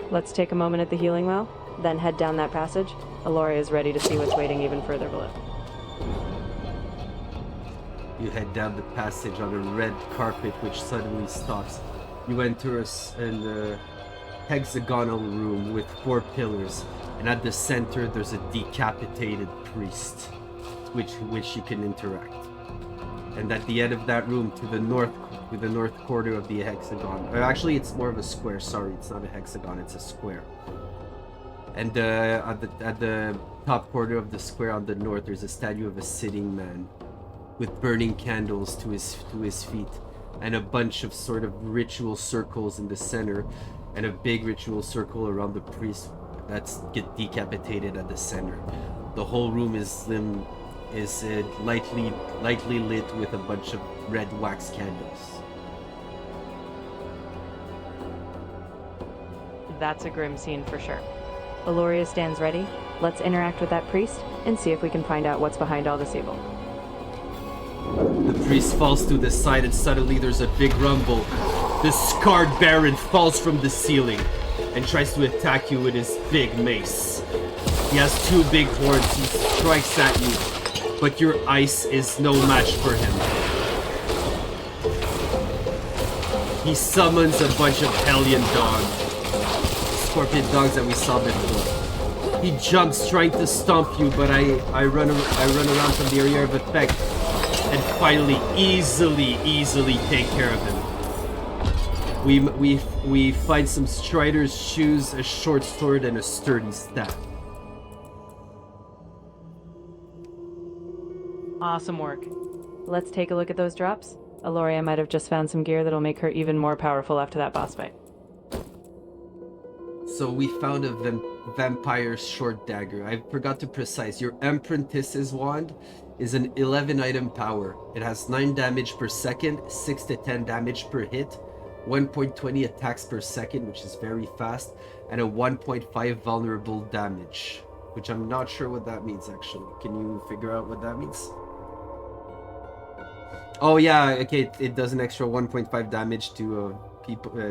Speaker 2: Let's take a moment at the healing well, then head down that passage. Aloria is ready to see what's waiting even further below.
Speaker 1: You head down the passage on a red carpet which suddenly stops. You enter a hexagonal room with 4 pillars, and at the center there's a decapitated priest which you can interact. And at the end of that room, to the north corner of the hexagon, or actually it's more of a square, sorry, it's not a hexagon, it's a square. And at the top corner of the square on the north, there's a statue of a sitting man with burning candles to his feet, and a bunch of sort of ritual circles in the center, and a big ritual circle around the priest that's get decapitated at the center. The whole room is lightly lit with a bunch of red wax candles.
Speaker 2: That's a grim scene for sure. Aloria stands ready. Let's interact with that priest and see if we can find out what's behind all this evil.
Speaker 1: The priest falls to the side, and suddenly there's a big rumble. The scarred baron falls from the ceiling and tries to attack you with his big mace. He has 2 big horns. He strikes at you, but your ice is no match for him. He summons a bunch of hellion dogs, scorpion dogs that we saw before. He jumps trying to stomp you, but I run around from the area of effect and finally easily take care of him. we find some strider's shoes, a short sword, and a sturdy staff.
Speaker 2: Awesome work. Let's take a look at those drops. Aloria might have just found some gear that'll make her even more powerful after that boss fight.
Speaker 1: So we found a vampire short dagger. I forgot to precise. Your apprentice's wand is an 11 item power. It has 9 damage per second, 6 to 10 damage per hit, 1.20 attacks per second, which is very fast, and a 1.5 vulnerable damage, which I'm not sure what that means actually. Can you figure out what that means? Oh yeah, okay, it does an extra 1.5 damage to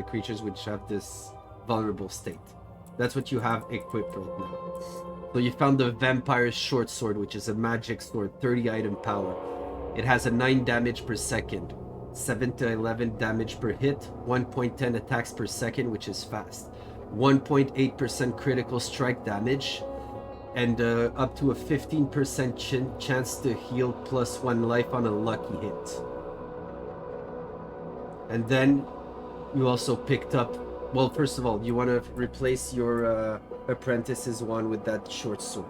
Speaker 1: creatures which have this vulnerable state. That's what you have equipped right now. So you found the vampire's short sword, which is a magic sword, 30 item power. It has a 9 damage per second, 7 to 11 damage per hit, 1.10 attacks per second, which is fast, 1.8% critical strike damage, and up to a 15% chance to heal +1 life on a lucky hit. And then you also picked up, well, first of all, you want to replace your apprentice's one with that short sword.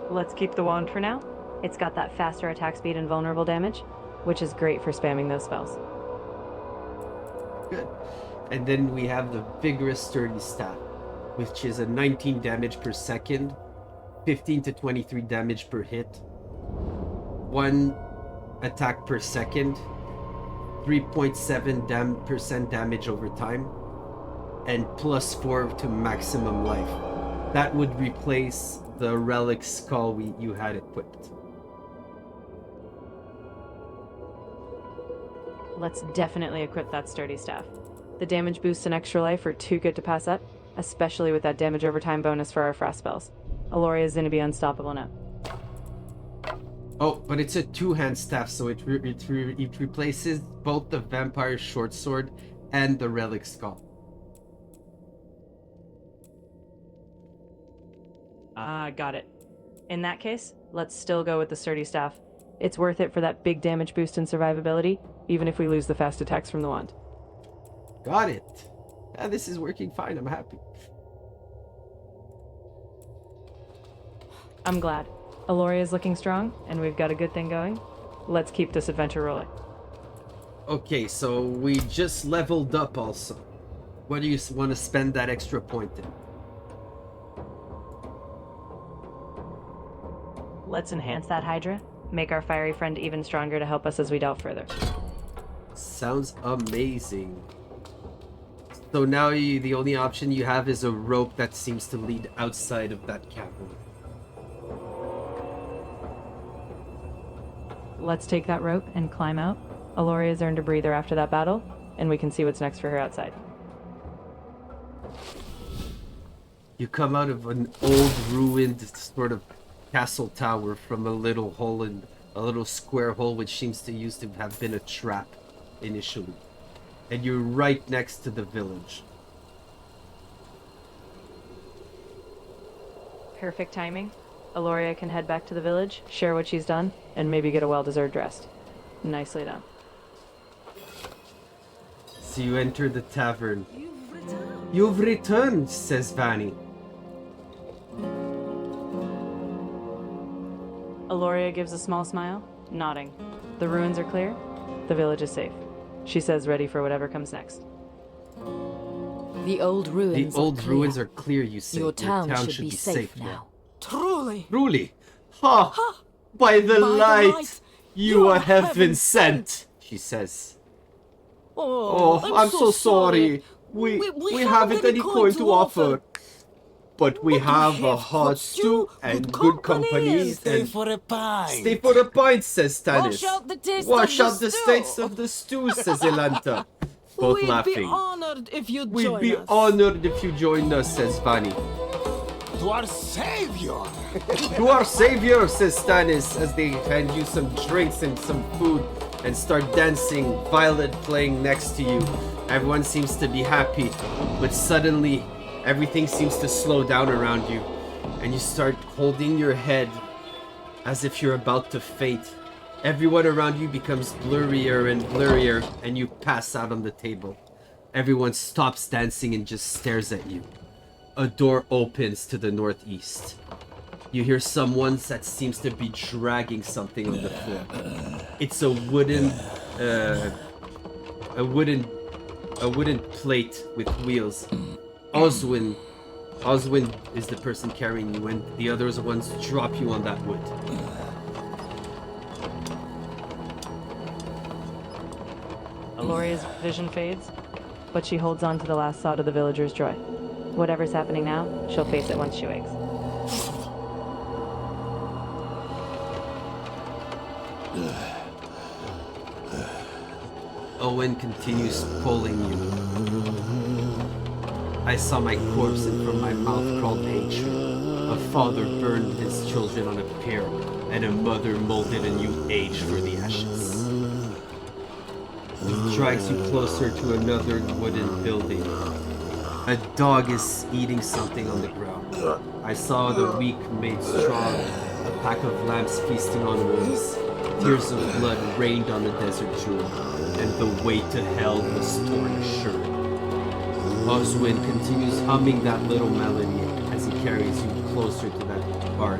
Speaker 2: Let's keep the wand for now. It's got that faster attack speed and vulnerable damage, which is great for spamming those spells.
Speaker 1: Good. And then we have the vigorous sturdy staff, which is a 19 damage per second, 15 to 23 damage per hit, 1 attack per second, 3.7% damage over time, and +4 to maximum life. That would replace the relic skull you had equipped.
Speaker 2: Let's definitely equip that sturdy staff. The damage boosts and extra life are too good to pass up, especially with that damage over time bonus for our frost spells. Aloria is going to be unstoppable now.
Speaker 1: Oh, but it's a two-hand staff, so it replaces both the vampire short sword and the relic skull.
Speaker 2: Ah, got it. In that case, let's still go with the sturdy staff. It's worth it for that big damage boost and survivability, even if we lose the fast attacks from the wand.
Speaker 1: Got it. Yeah, this is working fine. I'm happy.
Speaker 2: I'm glad. Aloria is looking strong, and we've got a good thing going. Let's keep this adventure rolling.
Speaker 1: Okay, so we just leveled up also. What do you want to spend that extra point in?
Speaker 2: Let's enhance that Hydra, make our fiery friend even stronger to help us as we delve further.
Speaker 1: Sounds amazing. So now the only option you have is a rope that seems to lead outside of that cavern.
Speaker 2: Let's take that rope and climb out. Aloria's earned a breather after that battle, and we can see what's next for her outside.
Speaker 1: You come out of an old ruined sort of castle tower from a little hole in a little square hole which seems to used to have been a trap initially. And you're right next to the village.
Speaker 2: Perfect timing. Aloria can head back to the village, share what she's done, and maybe get a well-deserved rest. Nicely done.
Speaker 1: So you enter the tavern. You've returned, says Vanny.
Speaker 2: Aloria gives a small smile, nodding. The ruins are clear. The village is safe. She says ready for whatever comes next.
Speaker 7: The old ruins.
Speaker 1: The old ruins are clear, you say.
Speaker 7: Your town should be safe now.
Speaker 5: Truly.
Speaker 1: Truly. Ha! By the light you are heaven sent, she says. Oh, I'm so sorry. We haven't any coin to offer. But we have a hot stew and good company.
Speaker 6: Stay for a pint.
Speaker 1: Stay for a pint, says Stannis.
Speaker 5: Wash out the
Speaker 1: Taste of the stew, says Elanta. Both
Speaker 5: We'd
Speaker 1: laughing.
Speaker 5: be honored if you'd
Speaker 1: We'd
Speaker 5: join
Speaker 1: be
Speaker 5: us.
Speaker 1: honored if you joined us, says Vanny.
Speaker 6: To our savior.
Speaker 1: To our savior, says Stannis, as they hand you some drinks and some food and start dancing, Violet playing next to you. Everyone seems to be happy, but suddenly everything seems to slow down around you, and you start holding your head as if you're about to faint, Everyone around you becomes blurrier and blurrier, and you pass out on the table. Everyone stops dancing and just stares at you. A door opens to the northeast. You hear someone that seems to be dragging something on the floor. It's a wooden plate with wheels. Oswin is the person carrying you, and the other ones drop you on that wood.
Speaker 2: Aloria's vision fades, but she holds on to the last thought of the villager's joy. Whatever's happening now, she'll face it once she wakes.
Speaker 1: Owen continues pulling you. I saw my corpse and from my mouth crawled hatred. A father burned his children on a pyre, and a mother molded a new age for the ashes. He drags you closer to another wooden building. A dog is eating something on the ground. I saw the weak made strong, a pack of lambs feasting on wolves. Tears of blood rained on the desert jewel, and the way to hell was torn assured. Oswin continues humming that little melody as he carries you closer to that barn.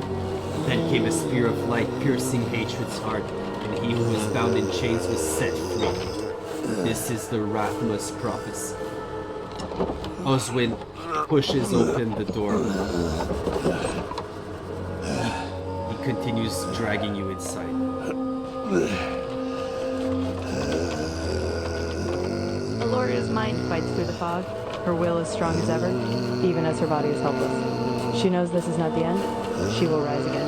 Speaker 1: Then came a spear of light piercing hatred's heart, and he who was bound in chains was set free. This is the Rathmas prophecy. Oswin pushes open the door. He continues dragging you inside.
Speaker 2: Aloria's mind fights through the fog. Her will is strong as ever, even as her body is helpless. She knows this is not the end. She will rise again.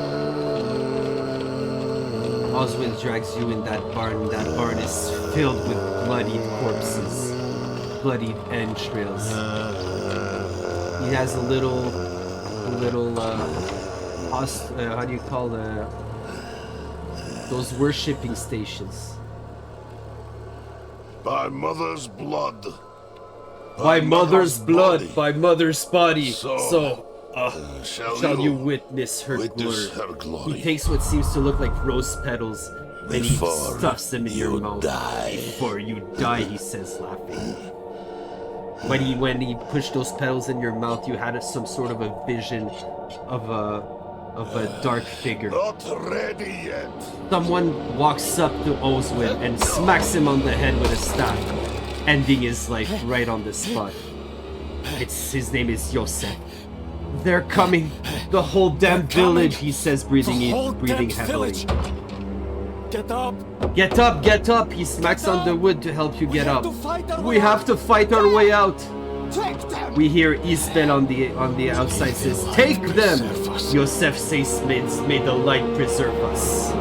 Speaker 1: Oswin drags you in that barn. That barn is filled with bloodied corpses, bloodied entrails. He has a little, how do you call those worshipping stations?
Speaker 8: By mother's blood.
Speaker 1: By mother's blood, by mother's body.
Speaker 8: So,
Speaker 1: Shall you witness her
Speaker 8: witness
Speaker 1: glory.
Speaker 8: her glory.
Speaker 1: He takes what seems to look like rose petals and he
Speaker 8: Before
Speaker 1: stuffs them in your
Speaker 8: you
Speaker 1: mouth.
Speaker 8: die.
Speaker 1: Before you die, he says, laughing. When he pushed those petals in your mouth, you had some sort of a vision of a dark figure.
Speaker 8: Not ready yet.
Speaker 1: Someone walks up to Oswin and smacks him on the head with a staff, ending his life right on the spot. His name is Yosef. They're coming. The whole damn village, he says, breathing heavily.
Speaker 6: Get up!
Speaker 1: Get up, get up! He smacks on the wood to help you get up. We have to fight our way out.
Speaker 6: Take them!
Speaker 1: We hear Isbel on the outside says, "Take them!" Yosef says, "May the light preserve us."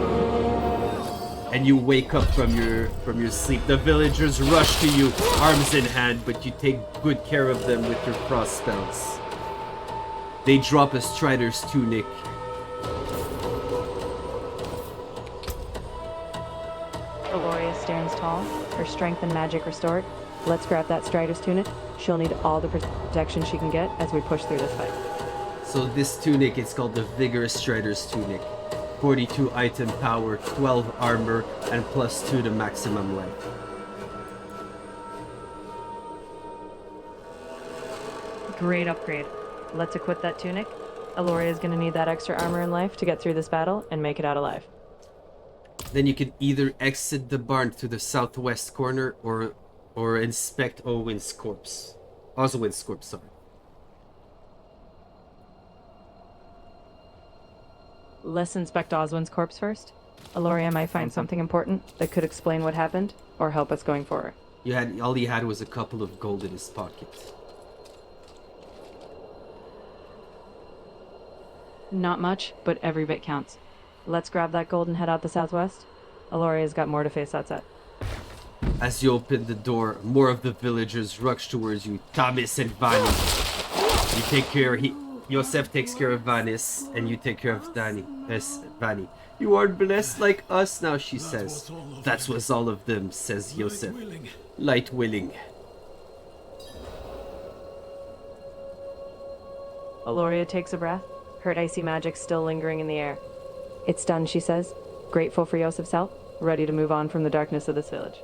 Speaker 1: And you wake up from your sleep. The villagers rush to you, arms in hand, but you take good care of them with your cross spells. They drop a strider's tunic.
Speaker 2: Aloria stands tall, her strength and magic restored. Let's grab that strider's tunic. She'll need all the protection she can get as we push through this fight.
Speaker 1: So this tunic is called the Vigorous Strider's Tunic. 42 item power, 12 armor, and +2 to maximum life.
Speaker 2: Great upgrade. Let's equip that tunic. Aloria is going to need that extra armor and life to get through this battle and make it out alive.
Speaker 1: Then you can either exit the barn to the southwest corner or inspect Oswin's corpse, sorry.
Speaker 2: Let's inspect Oswin's corpse first. Aloria might find something important that could explain what happened or help us going forward.
Speaker 1: All he had was a couple of gold in his pocket.
Speaker 2: Not much, but every bit counts. Let's grab that gold and head out the southwest. Aloria's got more to face outside.
Speaker 1: As you open the door, more of the villagers rush towards you. Thomas and Vani. Yosef takes care of Vanis, and you take care of Vani. You are blessed like us now, she says. That was all of them, says Yosef. Light willing.
Speaker 2: Aloria takes a breath, her icy magic still lingering in the air. It's done, she says, grateful for Yosef's help. ready to move on from the darkness of this village.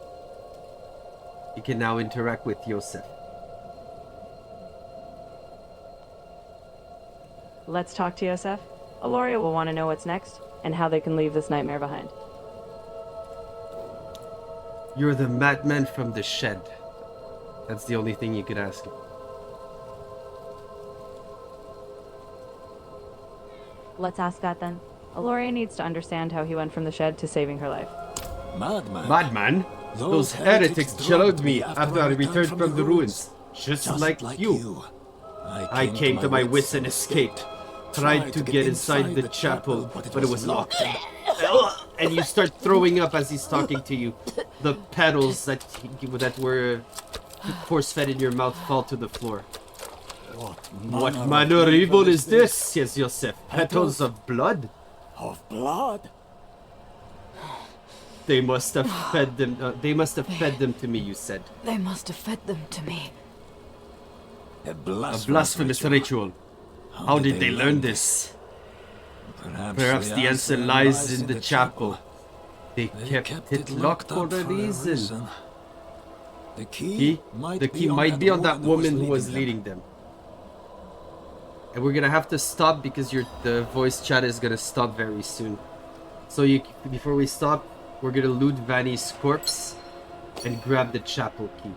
Speaker 1: You can now interact with Yosef.
Speaker 2: Let's talk to Yosef. Aloria will want to know what's next and how they can leave this nightmare behind.
Speaker 1: You're the madman from the shed. That's the only thing you could ask him.
Speaker 2: Let's ask that then. Aloria needs to understand how he went from the shed to saving her life.
Speaker 6: Madman.
Speaker 1: Madman? Those heretics drugged me after I returned from the ruins. Just like you. I came to my wits and escaped. Tried to get inside the chapel, but it was locked. And you start throwing up as he's talking to you. The petals that were force-fed in your mouth fall to the floor. What manner of evil is this? Says Yosef. Petals of blood?
Speaker 6: Of blood?
Speaker 1: They must have fed them. They must have fed them to me. You said.
Speaker 7: They must have fed them to me.
Speaker 6: A
Speaker 1: A blasphemous ritual. How did they learn this? Perhaps the answer lies in the chapel. They kept it locked for a reason.
Speaker 6: The key
Speaker 1: might be on that woman who was leading them. And we're gonna have to stop because the voice chat is gonna stop very soon. So before we stop, we're gonna loot Vanny's corpse and grab the chapel key.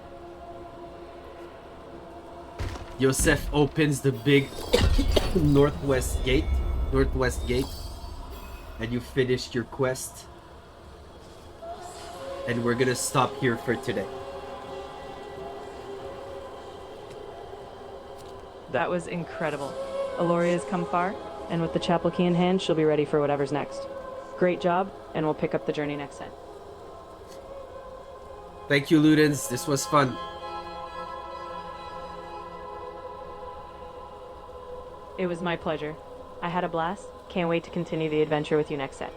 Speaker 1: Yosef opens the big northwest gate, and you finished your quest. And we're gonna stop here for today.
Speaker 2: That was incredible. Aloria's come far, and with the chapel key in hand, she'll be ready for whatever's next. Great job, and we'll pick up the journey next time.
Speaker 1: Thank you, Ludens. This was fun.
Speaker 2: It was my pleasure. I had a blast. Can't wait to continue the adventure with you next set.